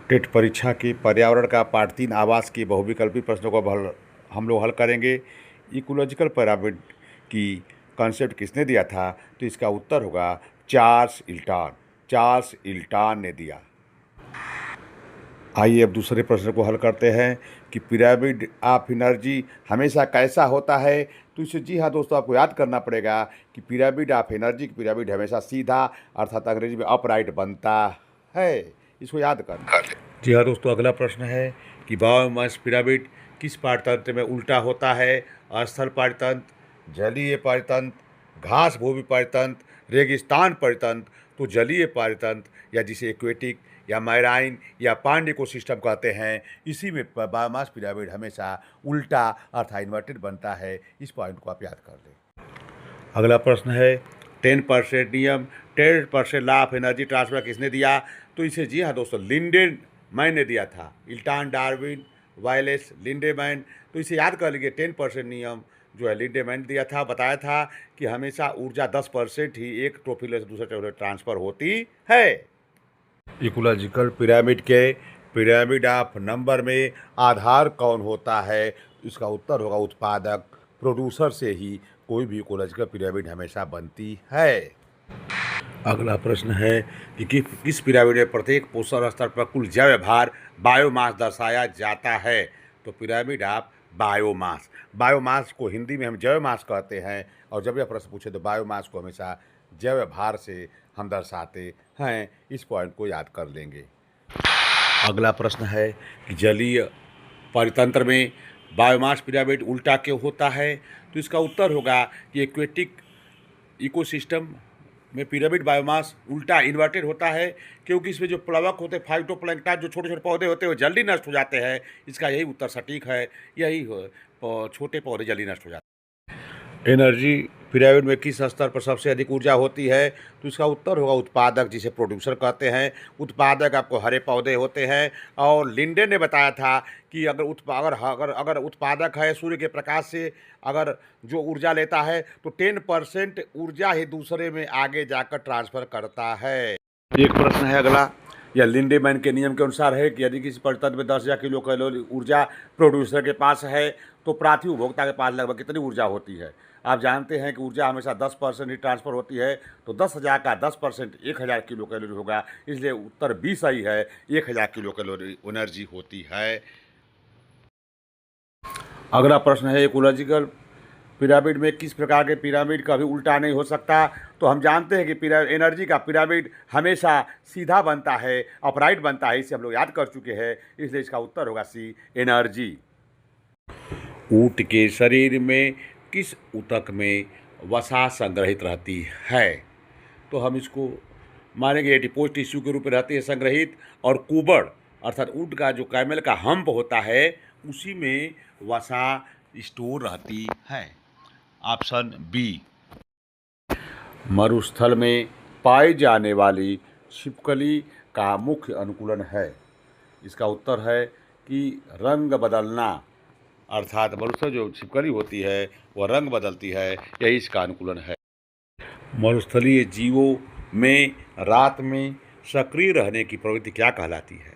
TET परीक्षा की पर्यावरण का पार्ट 3 आवास के बहुविकल्पी प्रश्नों को हम लोग हल करेंगे। इकोलॉजिकल पिरामिड की कॉन्सेप्ट किसने दिया था? तो इसका उत्तर होगा चार्ल्स इल्टन। चार्ल्स इल्टन ने दिया। आइए अब दूसरे प्रश्न को हल करते हैं कि पिरामिड ऑफ एनर्जी हमेशा कैसा होता है। तो इसे जी हाँ दोस्तों, आपको याद करना पड़ेगा कि पिरामिड ऑफ एनर्जी की पिरामिड हमेशा सीधा अर्थात अंग्रेजी में अपराइट बनता है। इसको याद करना। जी हाँ दोस्तों, अगला प्रश्न है कि बायोमास पिरामिड किस पारतंत्र में उल्टा होता है? स्थल पारतंत्र, जलीय पारतंत्र, घास भूमि पारतंत्र, रेगिस्तान पारतंत्र। तो जलीय पारतंत्र या जिसे एक्वेटिक या मैराइन या पांड इकोसिस्टम कहते हैं, इसी में बायोमास पिरामिड हमेशा उल्टा अर्थात इन्वर्टेड बनता है। इस पॉइंट को आप याद कर लें। अगला प्रश्न है 10% नियम, 10% लॉ ऑफ एनर्जी ट्रांसफर किसने दिया? तो इसे जी हाँ दोस्तों, लिंडेमैन ने दिया था। इल्टन, डार्विन, वायलेस, लिंडेमैन। तो इसे याद कर लीजिए, 10% नियम जो है लिंडेमैन ने दिया था। बताया था कि हमेशा ऊर्जा 10% ही एक ट्रोफिलर से दूसरे ट्रोफिलर ट्रांसफर होती है। इकोलॉजिकल पिरामिड के पिरामिड ऑफ नंबर में आधार कौन होता है? इसका उत्तर होगा उत्पादक, प्रोड्यूसर से ही कोई भी इकोलॉजिकल पिरामिड हमेशा बनती है। अगला प्रश्न है कि किस पिरामिड में प्रत्येक पोषण स्तर पर कुल जैव भार बायोमास दर्शाया जाता है? तो पिरामिड ऑफ बायोमास। बायोमास को हिंदी में हम जैव मास कहते हैं, और जब यह प्रश्न पूछे तो बायोमास को हमेशा जैव भार से हम दर्शाते हैं। इस पॉइंट को याद कर लेंगे। अगला प्रश्न है कि जलीय परितंत्र में बायोमास पिरामिड उल्टा क्यों होता है? तो इसका उत्तर होगा कि एक्वेटिक इकोसिस्टम में पिरामिड बायोमास उल्टा इन्वर्टेड होता है, क्योंकि इसमें जो प्लवक होते हैं, फाइटोप्लैंक्टन, जो छोटे छोटे पौधे होते हैं वो जल्दी नष्ट हो जाते हैं। इसका यही उत्तर सटीक है, यही छोटे पौधे जल्दी नष्ट हो जाते हैं। एनर्जी पिरामिड में किस स्तर पर सबसे अधिक ऊर्जा होती है? तो इसका उत्तर होगा उत्पादक, जिसे प्रोड्यूसर कहते हैं। उत्पादक आपको हरे पौधे होते हैं। और लिंडे ने बताया था कि अगर उत्पादक है सूर्य के प्रकाश से अगर जो ऊर्जा लेता है तो 10% ऊर्जा ही दूसरे में आगे जाकर ट्रांसफर करता है। एक प्रश्न है अगला, यह लिंडेमैन के नियम के अनुसार है कि यदि किसी परितंत्र में 10,000 किलो कैलोरी ऊर्जा प्रोड्यूसर के पास है तो प्राथमिक उपभोक्ता के पास लगभग कितनी ऊर्जा होती है? आप जानते हैं कि ऊर्जा हमेशा 10% ही ट्रांसफर होती है, तो 10,000 का 10% 1,000 किलो कैलोरी होगा। इसलिए उत्तर बी सही है, 1,000 किलो कैलोरी एनर्जी होती है। अगला प्रश्न है इकोलॉजिकल पिरामिड में किस प्रकार के पिरामिड कभी उल्टा नहीं हो सकता? तो हम जानते हैं कि एनर्जी का पिरामिड हमेशा सीधा बनता है, अपराइट बनता है। इसे हम लोग याद कर चुके हैं, इसलिए इसका उत्तर होगा सी, एनर्जी। ऊंट के शरीर में किस ऊतक में वसा संग्रहित रहती है? तो हम इसको मानेंगे एडिपोज टिश्यू के रूप में रहती है संग्रहित, और कुबड़ अर्थात ऊंट का जो कैमल का हम्प होता है उसी में वसा स्टोर रहती है। Option B. मरुस्थल में पाई जाने वाली छिपकली का मुख्य अनुकूलन है? इसका उत्तर है कि रंग बदलना, अर्थात मरुस्थल जो छिपकली होती है वह रंग बदलती है, यही इसका अनुकूलन है। मरुस्थलीय जीवों में रात में सक्रिय रहने की प्रवृत्ति क्या कहलाती है?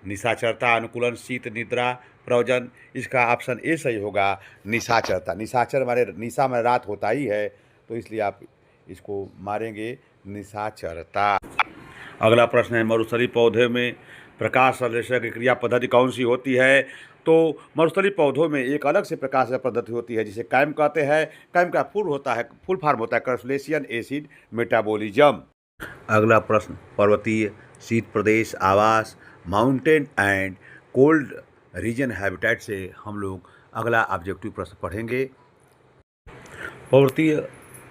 निशाचरता, अनुकूलन, शीत निद्रा, प्रवजन। इसका ऑप्शन ए सही होगा, निशाचरता। निशाचर मारे निशा में रात होता ही है, तो इसलिए आप इसको मारेंगे निशाचरता। अगला प्रश्न है मरुस्थलीय पौधे में प्रकाश संश्लेषण की क्रिया पद्धति कौन सी होती है? तो मरुस्थलीय पौधों में एक अलग से प्रकाश पद्धति होती है जिसे कैम कहते हैं। कैम का फुल फॉर्म होता है क्रस्टलेशियन एसिड मेटाबॉलिज्म। अगला प्रश्न पर्वतीय शीत प्रदेश आवास, mountain and cold region habitat से हम लोग अगला ऑब्जेक्टिव प्रश्न पढ़ेंगे। पर्वतीय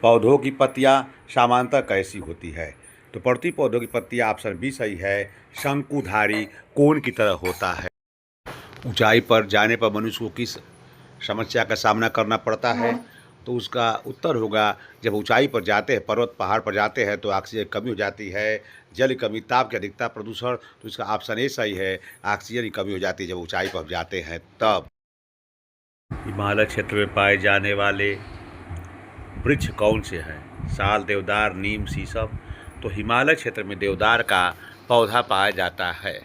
पौधों की पत्तियां सामान्यतः कैसी होती है? तो पर्वतीय पौधों की पत्तियां ऑप्शन बी सही है, शंकुधारी कोन की तरह होता है। ऊंचाई पर जाने पर मनुष्य को किस समस्या का सामना करना पड़ता है? तो उसका उत्तर होगा जब ऊंचाई पर जाते हैं, पर्वत पहाड़ पर जाते हैं तो ऑक्सीजन की कमी हो जाती है, जल की कमी, ताप की अधिकता, प्रदूषण। तो इसका ऑप्शन ए सही है, ऑक्सीजन की कमी हो जाती है जब ऊंचाई पर जाते हैं तब। हिमालय क्षेत्र में पाए जाने वाले वृक्ष कौन से हैं? साल, देवदार, नीम, शीशम। तो हिमालय क्षेत्र में देवदार का पौधा पाया जाता है।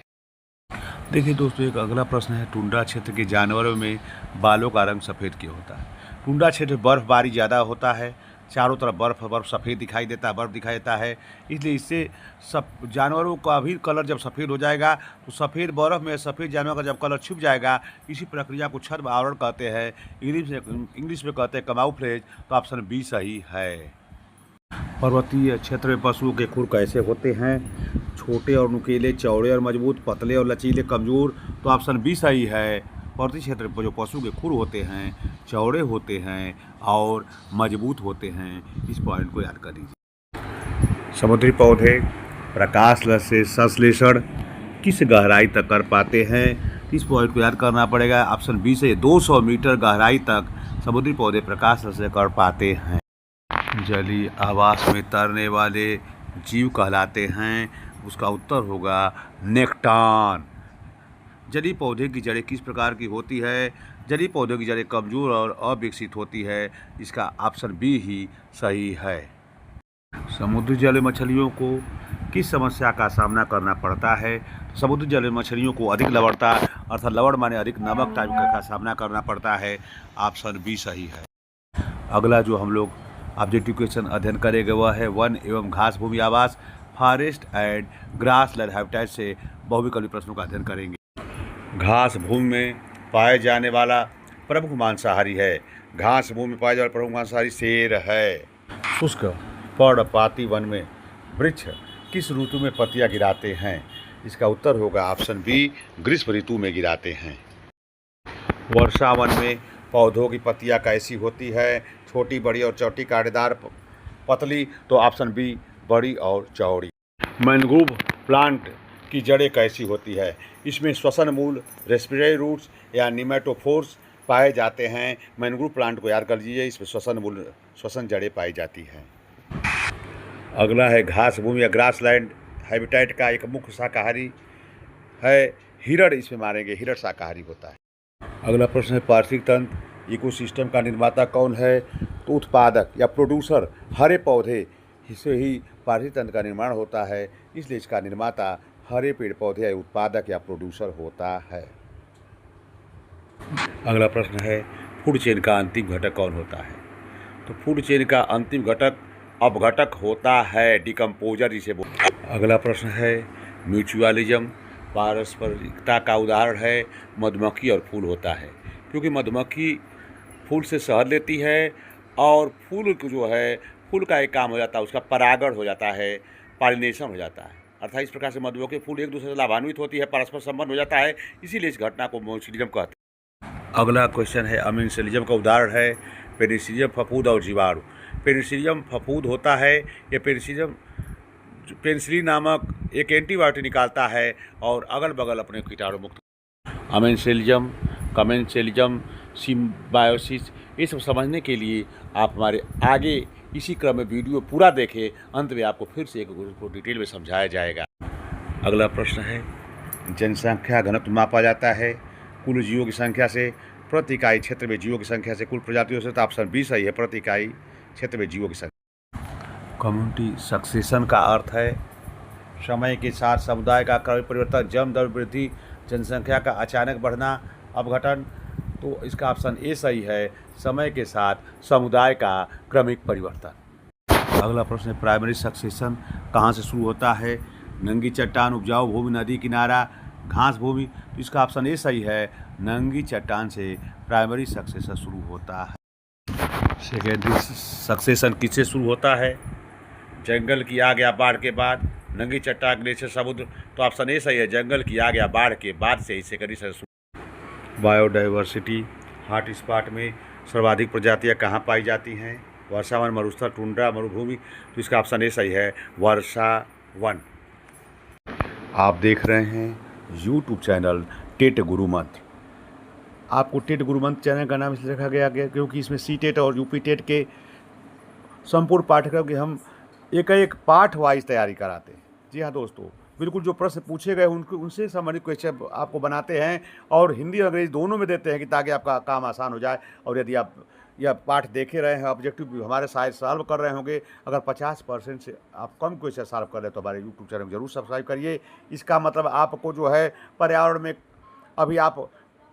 देखिए दोस्तों, एक अगला प्रश्न है, टुंड्रा क्षेत्र के जानवरों में बालों का रंग सफ़ेद क्यों होता है? टुंड्रा क्षेत्र में बर्फबारी ज़्यादा होता है, चारों तरफ बर्फ़ बर्फ़ सफ़ेद दिखाई देता है, बर्फ़ दिखाई देता है, इसलिए इससे सब जानवरों का भी कलर जब सफ़ेद हो जाएगा तो सफ़ेद बर्फ़ में सफ़ेद जानवर का जब कलर छुप जाएगा, इसी प्रक्रिया को छद्म आवरण कहते हैं। इंग्लिश में कहते हैं कमाउफ्लेज। तो ऑप्शन बी सही है। पर्वतीय क्षेत्र में पशुओं के खुर कैसे होते हैं? छोटे और नुकीले, चौड़े और मजबूत, पतले और लचीले, कमज़ोर। तो ऑप्शन बी सही है। पर्वतीय क्षेत्र में जो पशु के खुर होते हैं, चौड़े होते हैं और मजबूत होते हैं। इस पॉइंट को याद कर लीजिए। समुद्री पौधे प्रकाश से संश्लेषण किस गहराई तक कर पाते हैं? इस पॉइंट को याद करना पड़ेगा। ऑप्शन बी से 200 मीटर गहराई तक समुद्री पौधे प्रकाश से कर पाते हैं। जलीय आवास में तैरने वाले जीव कहलाते हैं। उसका उत्तर होगा नेक्टान। जलीय पौधे की जड़ें किस प्रकार की होती है? जलीय पौधे की जड़ें कमजोर और अविकसित होती है। इसका ऑप्शन बी ही सही है। समुद्री जल मछलियों को किस समस्या का सामना करना पड़ता है? समुद्री जल मछलियों को अधिक लवणता अर्थात लवण माने अधिक नमक टाइप का सामना करना पड़ता है। ऑप्शन बी सही है। अगला जो हम लोग ऑब्जेक्टिव क्वेश्चन अध्ययन करेंगे वह है वन एवं घास भूमि आवास फॉरेस्ट एंड ग्रासलैंड हैबिटेट से बहुविकल्पी प्रश्नों का अध्ययन करेंगे। घास भूमि में पाए जाने वाला प्रमुख मांसाहारी है। घास भूमि में पाए जाने वाला प्रमुख मांसाहारी शेर है। शुष्क पर्णपाती वन में वृक्ष किस ऋतु में पत्तियां गिराते हैं? इसका उत्तर होगा ऑप्शन बी, ग्रीष्म ऋतु में गिराते हैं। वर्षा वन में पौधों की पत्तियां कैसी होती है? छोटी, बड़ी और चौड़ी, कांटेदार, पतली। तो ऑप्शन बी, बड़ी और चौड़ी। मैंग्रोव प्लांट की जड़ें कैसी होती है? इसमें श्वसन मूल, रेस्पिरेटरी रूट्स या निमेटोफोर्स पाए जाते हैं। मैंग्रोव प्लांट को याद कर लीजिए, इसमें श्वसन जड़ें पाई जाती हैं। अगला है घास भूमि या ग्रासलैंड हैबिटेट का एक मुख्य शाकाहारी है हिरण। इसमें मारेंगे, हिरण शाकाहारी होता है। अगला प्रश्न है पारिस्थितिक तंत्र इकोसिस्टम का निर्माता कौन है? तो उत्पादक या प्रोड्यूसर हरे पौधे से ही पारिस्थितिक तंत्र का निर्माण होता है, इसलिए इसका निर्माता हरे पेड़ पौधे या उत्पादक या प्रोड्यूसर होता है। अगला प्रश्न है फूड चेन का अंतिम घटक कौन होता है? तो फूड चेन का अंतिम घटक अपघटक होता है, डिकम्पोजर जिसे बोलते हैं। अगला प्रश्न है म्यूचुअलिज्म पारस्परिकता का उदाहरण है मधुमक्खी और फूल होता है, क्योंकि मधुमक्खी फूल से शहद लेती है और फूल जो है फूल का एक काम हो जाता है, उसका परागण हो जाता है, पॉलिनेशन हो जाता है। अर्थात इस प्रकार से मधुमक्खी फूल एक दूसरे से लाभान्वित होती है, परस्पर संबंध हो जाता है, इसीलिए इस घटना को म्यूचुअलिज्म कहते हैं। अगला क्वेश्चन है अमीनसिलिज्म का उदाहरण है पेनिसिलियम, फफूंद और जीवाणु। पेनिसिलियम फफूंद होता है। यह पेनिसिलिन नामक एक एंटीबायोटिक निकालता है और अगल बगल अपने कीटाणु मुक्त। अमेंसेलिज्म, कमेंसेलिज्म, सिम्बायोसिस, ये सब समझने के लिए आप हमारे आगे इसी क्रम में वीडियो पूरा देखें। अंत में आपको फिर से एक को डिटेल में समझाया जाएगा। अगला प्रश्न है जनसंख्या घनत्व मापा जाता है कुल जीवों की संख्या से, प्रति इकाई क्षेत्र में जीवों की संख्या से कुल प्रजातियों से। तो ऑप्शन बी सही है, प्रति इकाई क्षेत्र में जीवों की संख्या। कम्युनिटी सक्सेशन का अर्थ है समय के साथ समुदाय का क्रमिक परिवर्तन, जन्म दर वृद्धि, जनसंख्या का अचानक बढ़ना, अपघटन। तो इसका ऑप्शन ए सही है, समय के साथ समुदाय का क्रमिक परिवर्तन। अगला प्रश्न है प्राइमरी सक्सेशन कहाँ से शुरू होता है? नंगी चट्टान, उपजाऊ भूमि, नदी किनारा, घास भूमि। तो इसका ऑप्शन ए सही है, नंगी चट्टान से प्राइमरी सक्सेशन शुरू होता है। सेकेंडरी सक्सेशन किससे शुरू होता है? जंगल की आग या बाढ़ के बाद, नंगी चट्टान, ग्लेशियर, समुद्र। तो ऑप्शन ए सही है, जंगल की आग या बाढ़ के बाद से ही सेकेंडरी सक्सेशन। बायोडाइवर्सिटी हॉटस्पॉट में सर्वाधिक प्रजातियां कहाँ पाई जाती हैं? वर्षावन, मरुस्थल, टुंड्रा, मरुभूमि। तो इसका ऑप्शन ए सही है, वर्षावन। आप देख रहे हैं यूट्यूब चैनल टेट गुरु मंत्र। आपको टेट गुरु मंत्र चैनल का नाम इसलिए रखा गया क्योंकि इसमें सी टेट और यूपी टेट के संपूर्ण पाठ्यक्रम के हम एक पाठ वाइज तैयारी कराते हैं। जी हाँ दोस्तों, बिल्कुल जो प्रश्न पूछे गए उनसे संबंधित क्वेश्चन आपको बनाते हैं और हिंदी और अंग्रेजी दोनों में देते हैं कि ताकि आपका काम आसान हो जाए। और यदि आप यह पाठ देखे रहे हैं, ऑब्जेक्टिव हमारे शायद सॉल्व कर रहे होंगे। अगर 50% से आप कम क्वेश्चन सॉल्व कर रहे हैं तो हमारे यूट्यूब चैनल को जरूर सब्सक्राइब करिए। इसका मतलब आपको जो है पर्यावरण में अभी आप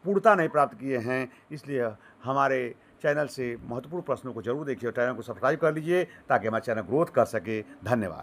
पूर्णता नहीं प्राप्त किए हैं, इसलिए हमारे चैनल से महत्वपूर्ण प्रश्नों को जरूर देखिए और चैनल को सब्सक्राइब कर लीजिए ताकि हमारा चैनल ग्रोथ कर सके। धन्यवाद।